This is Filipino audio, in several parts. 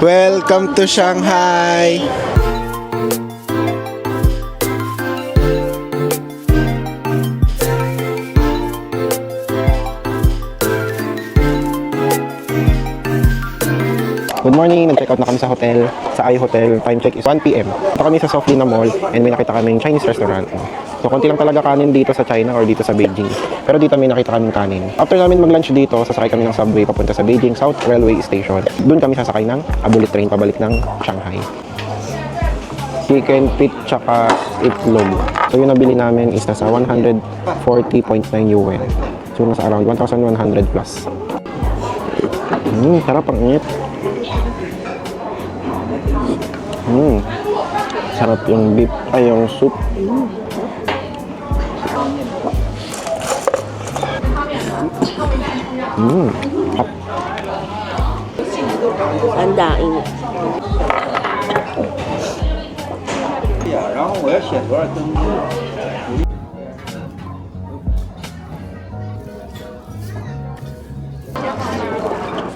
Welcome to Shanghai! Good morning! Nag-check out na kami sa hotel, sa I Hotel. Time check is 1 p.m. Ito kami sa Softlina Mall and may nakita kaming Chinese restaurant. So, konti lang talaga kanin dito sa China or dito sa Beijing. Pero dito may nakita kaming kanin. After namin mag-lunch dito, sasakay kami ng subway papunta sa Beijing South Railway Station. Doon kami sasakay ng bullet train pabalik ng Shanghai. Chicken feet tsaka itlog. So, yung nabili namin is nasa 140.9 yuan. So, nasa around 1,100 plus. Sarap ang init. Sarap yung beef, ay yung soup. Ang daing.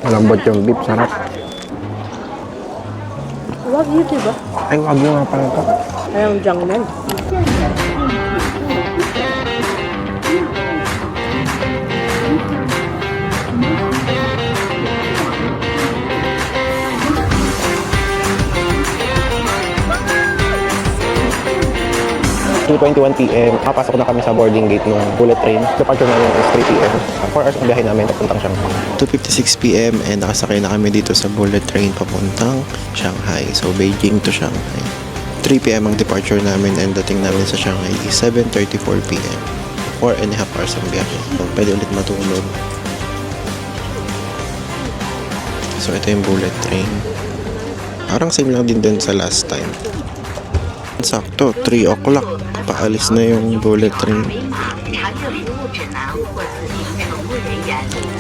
Malambot yung beef, sarap. Wagyu, diba? Ay, wagyu nga pala ito. Parang Jiangnan. .21 p.m. Kapasok na kami sa boarding gate ng bullet train. Departure namin is 3 p.m. 4 hours ang biyahe namin papuntang Shanghai. 2:56 p.m. and nakasakay na kami dito sa bullet train papuntang Shanghai. So, Beijing to Shanghai. 3 p.m. ang departure namin and dating namin sa Shanghai is 7:34 p.m. 4.5 hours ang biyahe. So, pwede ulit matulog. So, ito yung bullet train. Parang same lang din sa last time. Sakto, 3 o'clock. Paalis na yung bullet train.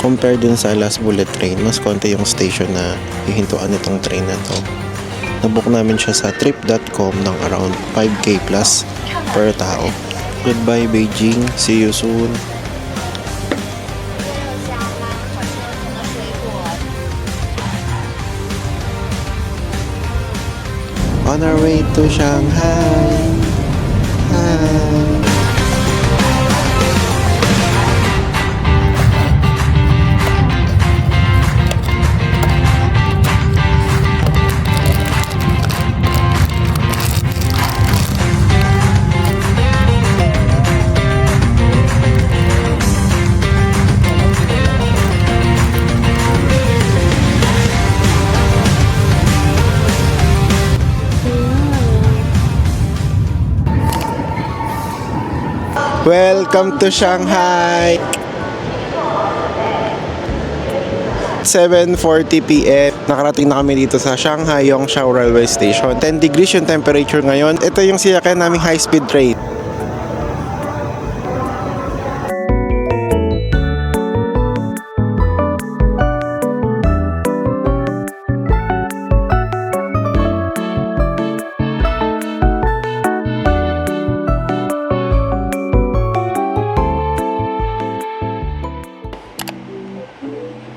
Compare dun sa last bullet train, mas konti yung station na hihintuan nitong train na to. Nabook namin siya sa trip.com ng around 5k plus per tao. Goodbye Beijing, see you soon. On our way to Shanghai. Hi. Welcome to Shanghai! 7:40 p.m. Nakarating na kami dito sa Shanghai Yongshao Railway Station. 10 degrees yung temperature ngayon. Ito yung siyakyan naming high-speed train.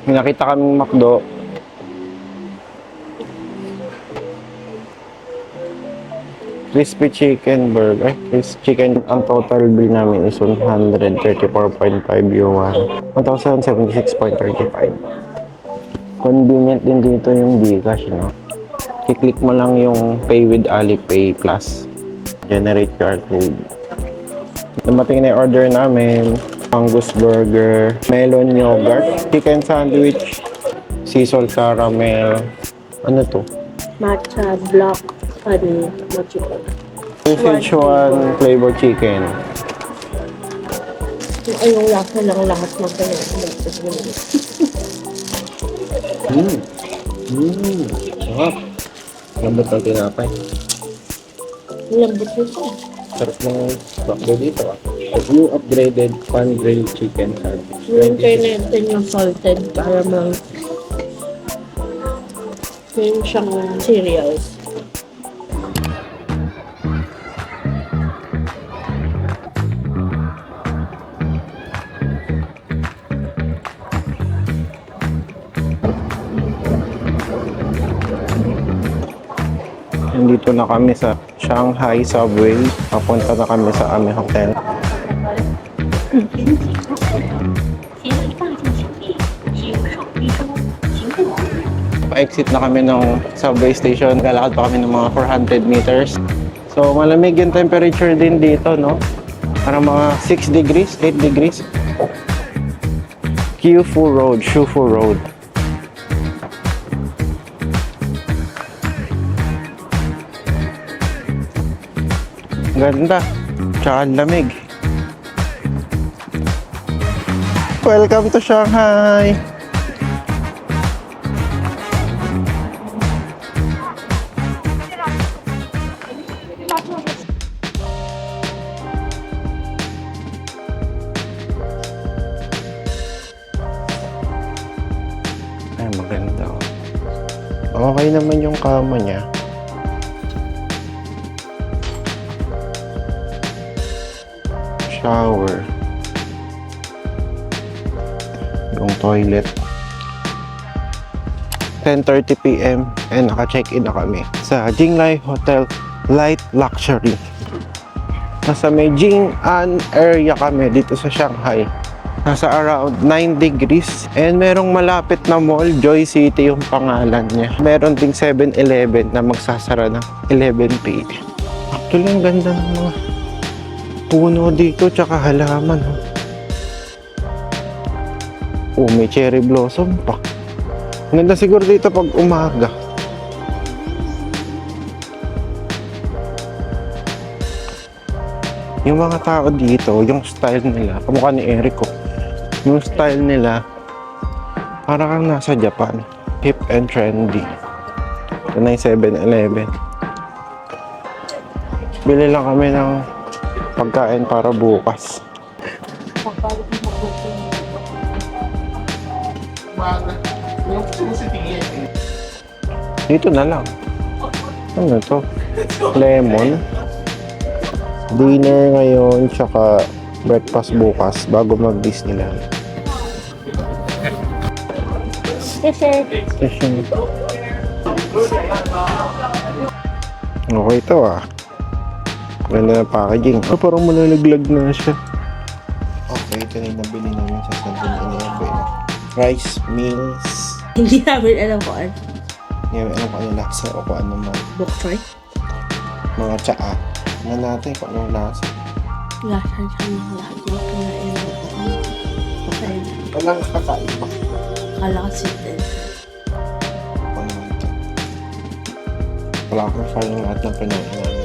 May nakita kaming McDo. Crispy chicken burger. Crispy chicken. Ang total bill namin is 134.5 yuan. 1,076.35. Convenient din dito yung Gcash, no? I-click mo lang yung Pay with Alipay Plus. Generate QR code. Dumating na yung order namin. Angus burger, melon yogurt, chicken sandwich, sea salt caramel. Ano to? Matcha, block, ano, mochito. Sichuan flavor chicken. Ay, yung lasa ng lahat ng kanya. Sarap. Lambot ng tinapay. Lambot nito. Sarap ng bakdo dito. New upgraded pan-grilled chicken sandwich. Yung kayo natin yung salted caramel. Yung siyang cereals. nandito na kami sa Shanghai Subway. Papunta na kami sa aming hotel. Pa-exit na kami ng subway station. Galakad pa kami ng mga 400 meters. So, malamig yung temperature din dito, no? Parang mga 6 degrees, 8 degrees. Q4 Road, Shufu Road. Ganda. Tsaka ang lamig. Welcome to Shanghai! Ay, maganda. Okay naman yung kama niya. Shower. Yung toilet. 10:30 p.m. and naka-check-in na kami sa Jinglai Hotel Light Luxury. Nasa may Jing'an area kami dito sa Shanghai. Nasa around 9 degrees and merong malapit na mall, Joy City yung pangalan niya. Meron ding 7-Eleven na magsasara ng 11 p.m. Actually, ang ganda ng mga puno dito tsaka halaman. Oh, may cherry blossom pa. Ang ganda siguro dito pag umaga. Yung mga tao dito, yung style nila, kamukha ni Erico. Yung style nila, parang kang nasa Japan. Hip and trendy. Ito na yung 7-Eleven. Bili lang kami ng pagkain para bukas. Dito na lang. Ano to? Lemon. Dinner ngayon, tsaka breakfast bukas bago mag-Disneyland. Session. Okay to ah. Ganda ng packaging. Oh, parang malalaglag na siya. Okay, ito na yung nabili namin sa 7-Eleven. Rice meals. Hindi namin alam kung ano. Hindi namin alam kung ano lasa o kung ano man. Bok choy? Mga tsaa. Tingnan natin kung anong lasa. Lasa siya ng lahat ng kinain. Okay. Walang kakaiba. Kala ka sweet. Ano naman ito? Wala akong file ng lahat ng pinain namin.